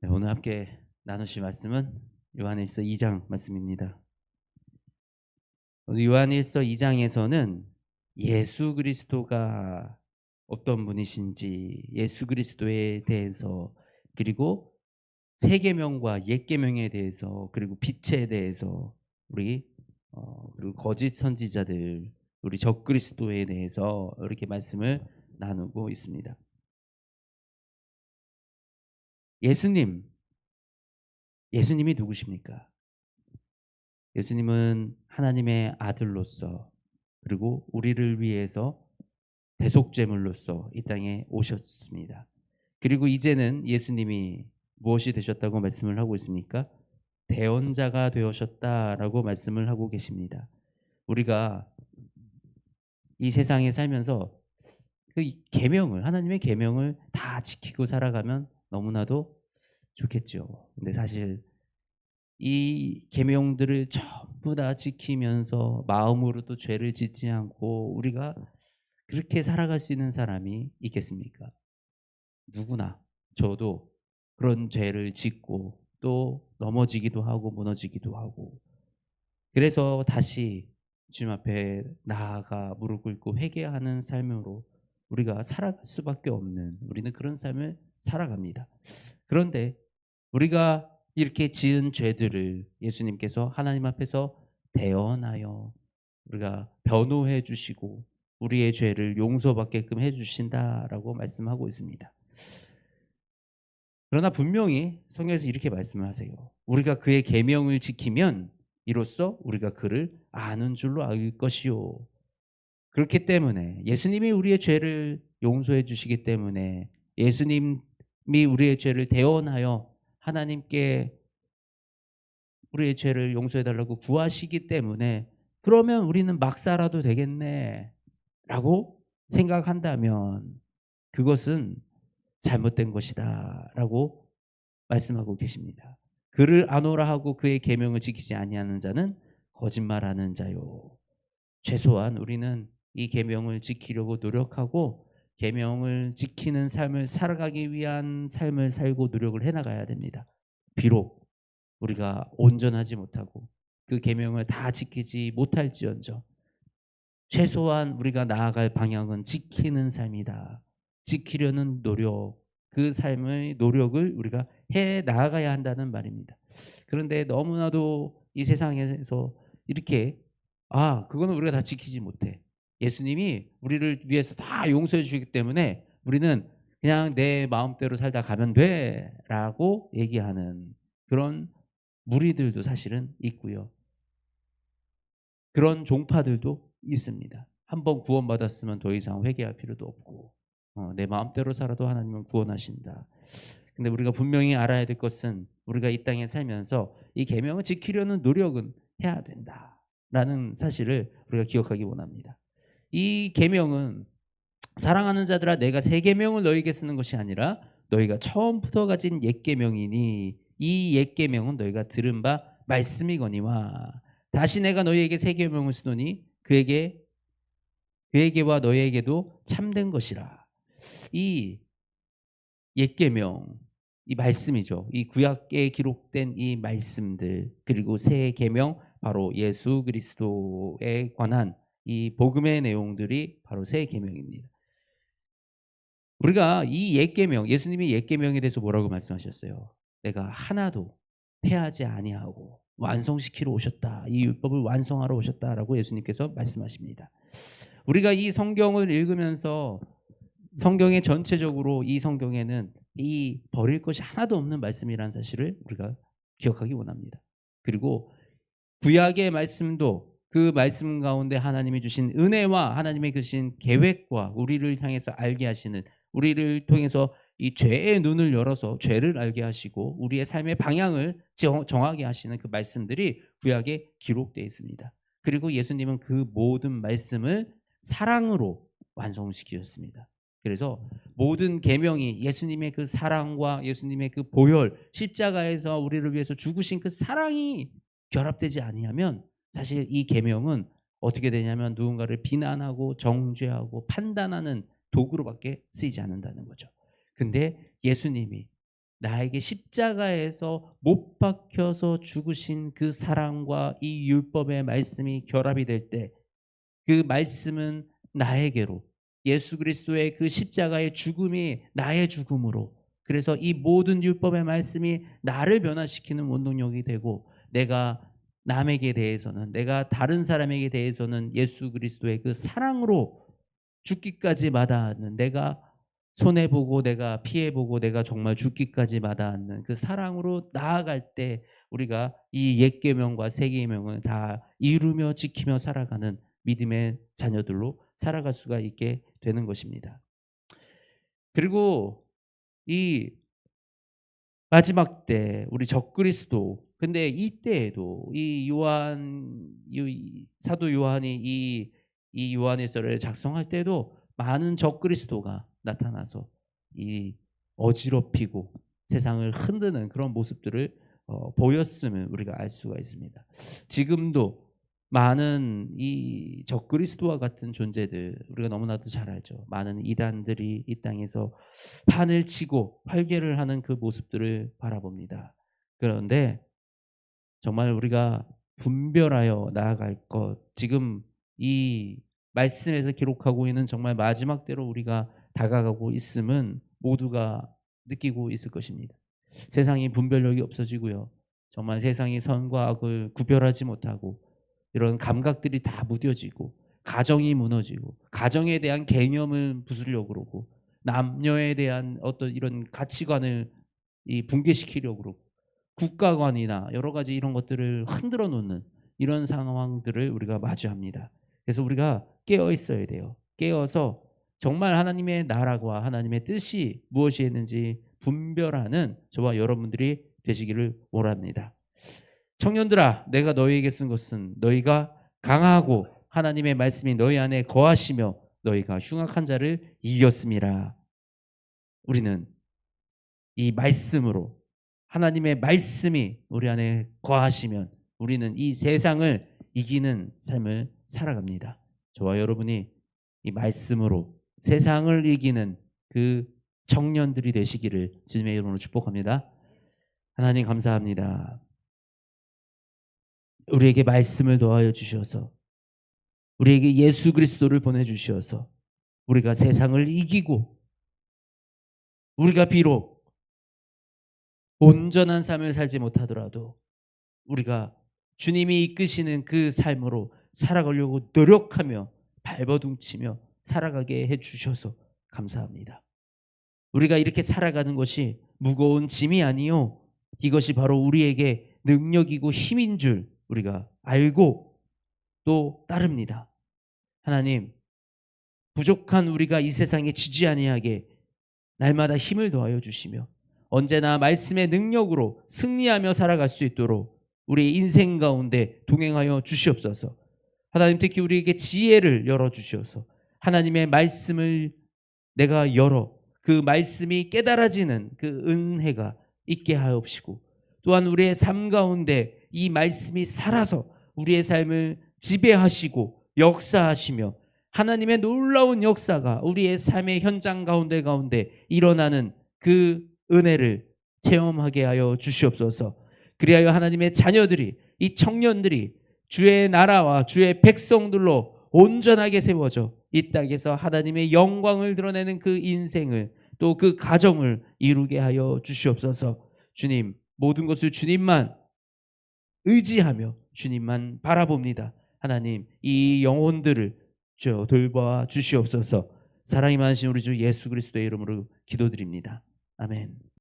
네, 오늘 함께 나누실 말씀은 요한일서 2장 말씀입니다. 오늘 요한일서 2장에서는 예수 그리스도가 어떤 분이신지, 예수 그리스도에 대해서, 그리고 새 계명과 옛 계명에 대해서, 그리고 빛에 대해서, 우리 그리고 거짓 선지자들, 우리 적그리스도에 대해서 이렇게 말씀을 나누고 있습니다. 예수님, 예수님이 누구십니까? 예수님은 하나님의 아들로서, 그리고 우리를 위해서 대속죄물로서 이 땅에 오셨습니다. 그리고 이제는 예수님이 무엇이 되셨다고 말씀을 하고 있습니까? 대언자가 되셨다라고 말씀을 하고 계십니다. 우리가 이 세상에 살면서 그 계명을, 하나님의 계명을 다 지키고 살아가면 너무나도 좋겠죠. 근데 사실 이 계명들을 전부 다 지키면서 마음으로도 죄를 짓지 않고 우리가 그렇게 살아갈 수 있는 사람이 있겠습니까? 누구나, 저도 그런 죄를 짓고 또 넘어지기도 하고 무너지기도 하고, 그래서 다시 주님 앞에 나아가 무릎 꿇고 회개하는 삶으로 우리가 살아갈 수밖에 없는, 우리는 그런 삶을 살아갑니다. 그런데 우리가 이렇게 지은 죄들을 예수님께서 하나님 앞에서 대언하여 우리가 변호해 주시고 우리의 죄를 용서받게끔 해 주신다라고 말씀하고 있습니다. 그러나 분명히 성경에서 이렇게 말씀을 하세요. 우리가 그의 계명을 지키면 이로써 우리가 그를 아는 줄로 알 것이요. 그렇기 때문에 예수님이 우리의 죄를 용서해 주시기 때문에, 예수님이 우리의 죄를 대언하여 하나님께 우리의 죄를 용서해 달라고 구하시기 때문에, 그러면 우리는 막 살아도 되겠네 라고 생각한다면 그것은 잘못된 것이다 라고 말씀하고 계십니다. 그를 아노라 하고 그의 계명을 지키지 아니하는 자는 거짓말하는 자요. 최소한 우리는 이 계명을 지키려고 노력하고 계명을 지키는 삶을 살아가기 위한 삶을 살고 노력을 해 나가야 됩니다. 비록 우리가 온전하지 못하고 그 계명을 다 지키지 못할지언정 최소한 우리가 나아갈 방향은 지키는 삶이다. 지키려는 노력, 그 삶의 노력을 우리가 해 나아가야 한다는 말입니다. 그런데 너무나도 이 세상에서 이렇게, 그거는 우리가 다 지키지 못해. 예수님이 우리를 위해서 다 용서해 주시기 때문에 우리는 그냥 내 마음대로 살다 가면 돼라고 얘기하는 그런 무리들도 사실은 있고요. 그런 종파들도 있습니다. 한 번 구원받았으면 더 이상 회개할 필요도 없고, 내 마음대로 살아도 하나님은 구원하신다. 근데 우리가 분명히 알아야 될 것은, 우리가 이 땅에 살면서 이 계명을 지키려는 노력은 해야 된다라는 사실을 우리가 기억하기 원합니다. 이 계명은 사랑하는 자들아 내가 새 계명을 너희에게 쓰는 것이 아니라 너희가 처음부터 가진 옛 계명이니 이 옛 계명은 너희가 들은 바 말씀이거니와 다시 내가 너희에게 새 계명을 쓰노니 그에게와 너희에게도 참된 것이라. 이 옛 계명, 이 말씀이죠. 이 구약에 기록된 이 말씀들, 그리고 새 계명, 바로 예수 그리스도에 관한 이 복음의 내용들이 바로 새 계명입니다. 우리가 이 옛 계명, 예수님이 옛 계명에 대해서 뭐라고 말씀하셨어요? 내가 하나도 폐하지 아니하고 완성시키러 오셨다. 이 율법을 완성하러 오셨다라고 예수님께서 말씀하십니다. 우리가 이 성경을 읽으면서 성경의 전체적으로 이 성경에는 이 버릴 것이 하나도 없는 말씀이라는 사실을 우리가 기억하기 원합니다. 그리고 구약의 말씀도 그 말씀 가운데 하나님이 주신 은혜와 하나님의 주신 계획과 우리를 향해서 알게 하시는, 우리를 통해서 이 죄의 눈을 열어서 죄를 알게 하시고 우리의 삶의 방향을 정하게 하시는 그 말씀들이 구약에 기록되어 있습니다. 그리고 예수님은 그 모든 말씀을 사랑으로 완성시키셨습니다. 그래서 모든 계명이 예수님의 그 사랑과 예수님의 그 보혈, 십자가에서 우리를 위해서 죽으신 그 사랑이 결합되지 아니하면 사실 이 계명은 어떻게 되냐면 누군가를 비난하고 정죄하고 판단하는 도구로밖에 쓰이지 않는다는 거죠. 근데 예수님이 나에게 십자가에서 못 박혀서 죽으신 그 사랑과 이 율법의 말씀이 결합이 될 때 그 말씀은 나에게로 예수 그리스도의 그 십자가의 죽음이 나의 죽음으로 그래서 이 모든 율법의 말씀이 나를 변화시키는 원동력이 되고 내가 남에게 대해서는 내가 다른 사람에게 대해서는 예수 그리스도의 그 사랑으로 죽기까지 마다하는 내가 손해보고 내가 피해보고 내가 정말 죽기까지 마다하는 그 사랑으로 나아갈 때 우리가 이 옛 계명과 새 계명을 다 이루며 지키며 살아가는 믿음의 자녀들로 살아갈 수가 있게 되는 것입니다. 그리고 이 마지막 때 우리 적그리스도 근데 이때에도 이 사도 요한이 이 요한일서를 작성할 때도 많은 적그리스도가 나타나서 이 어지럽히고 세상을 흔드는 그런 모습들을 보였음을 우리가 알 수가 있습니다. 지금도 많은 이 적그리스도와 같은 존재들 우리가 너무나도 잘 알죠. 많은 이단들이 이 땅에서 판을 치고 활개를 하는 그 모습들을 바라봅니다. 그런데 정말 우리가 분별하여 나아갈 것 지금 이 말씀에서 기록하고 있는 정말 마지막 때로 우리가 다가가고 있음은 모두가 느끼고 있을 것입니다. 세상이 분별력이 없어지고요. 정말 세상이 선과 악을 구별하지 못하고 이런 감각들이 다 무뎌지고 가정이 무너지고 가정에 대한 개념을 부수려고 그러고 남녀에 대한 어떤 이런 가치관을 이 붕괴시키려고 그러고 국가관이나 여러 가지 이런 것들을 흔들어 놓는 이런 상황들을 우리가 마주합니다. 그래서 우리가 깨어 있어야 돼요. 깨어서 정말 하나님의 나라와 하나님의 뜻이 무엇이었는지 분별하는 저와 여러분들이 되시기를 원합니다. 청년들아 내가 너희에게 쓴 것은 너희가 강하고 하나님의 말씀이 너희 안에 거하시며 너희가 흉악한 자를 이겼음이라. 우리는 이 말씀으로 하나님의 말씀이 우리 안에 거하시면 우리는 이 세상을 이기는 삶을 살아갑니다. 저와 여러분이 이 말씀으로 세상을 이기는 그 청년들이 되시기를 주님의 이름으로 축복합니다. 하나님 감사합니다. 우리에게 말씀을 더하여 주셔서 우리에게 예수 그리스도를 보내주셔서 우리가 세상을 이기고 우리가 비록 온전한 삶을 살지 못하더라도 우리가 주님이 이끄시는 그 삶으로 살아가려고 노력하며 발버둥치며 살아가게 해주셔서 감사합니다. 우리가 이렇게 살아가는 것이 무거운 짐이 아니요 이것이 바로 우리에게 능력이고 힘인 줄 우리가 알고 또 따릅니다. 하나님 부족한 우리가 이 세상에 지지 아니하게 날마다 힘을 더하여 주시며 언제나 말씀의 능력으로 승리하며 살아갈 수 있도록 우리 인생 가운데 동행하여 주시옵소서. 하나님 특히 우리에게 지혜를 열어주셔서 하나님의 말씀을 내가 열어 그 말씀이 깨달아지는 그 은혜가 있게 하옵시고 또한 우리의 삶 가운데 이 말씀이 살아서 우리의 삶을 지배하시고 역사하시며 하나님의 놀라운 역사가 우리의 삶의 현장 가운데 일어나는 그 은혜를 체험하게 하여 주시옵소서. 그리하여 하나님의 자녀들이 이 청년들이 주의 나라와 주의 백성들로 온전하게 세워져 이 땅에서 하나님의 영광을 드러내는 그 인생을 또 그 가정을 이루게 하여 주시옵소서. 주님 모든 것을 주님만 의지하며 주님만 바라봅니다. 하나님 이 영혼들을 돌봐 주시옵소서. 사랑이 많으신 우리 주 예수 그리스도의 이름으로 기도드립니다. 아멘.